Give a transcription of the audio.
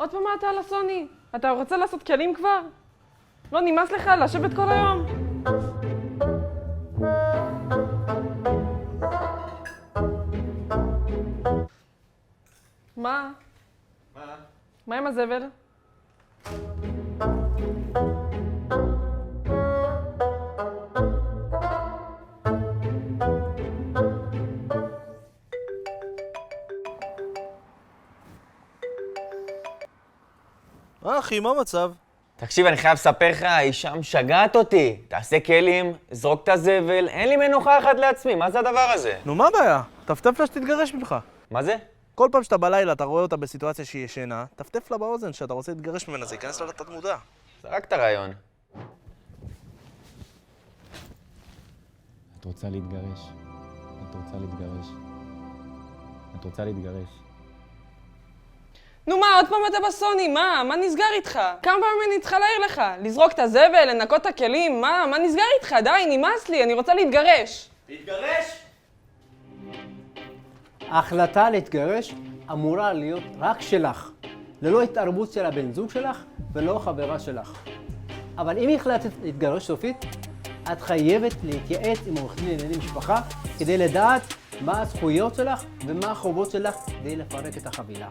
עוד פעם אתה על הסוני? אתה רוצה לעשות כלים כבר? לא נמאס לך לשבת כל היום? מה? מה עם הזבל? אחי, מה המצב? תקשיב, אני חייב לספר לך, האישה משגעת אותי. תעשה כלים, זרוק את הזבל, אין לי מנוחה אחת לעצמי, מה זה הדבר הזה? נו, מה הבעיה? טפטף לה שתתגרש ממך. מה זה? כל פעם שאתה בלילה, אתה רואה אותה בסיטואציה שהיא ישנה, טפטף לה באוזן שאתה רוצה להתגרש ממנה, זה ייכנס לה לתת מודע. זה רק את הרעיון. את רוצה להתגרש. את רוצה להתגרש. את רוצה להתגרש. נו מה, עוד פעם אתה בסוני? מה נסגר איתך? כמה פעמים אני צריכה להעיר לך? לזרוק את הזבל, לנקות את הכלים? מה נסגר איתך? די, נמאס לי, אני רוצה להתגרש. להתגרש? ההחלטה להתגרש אמורה להיות רק שלך, ללא התערבות של הבן זוג שלך ולא חברה שלך. אבל אם החלטת להתגרש סופית, את חייבת להתייעץ עם עורך דין לענייני משפחה כדי לדעת מה הזכויות שלך ומה החובות שלך כדי לפרק את החבילה.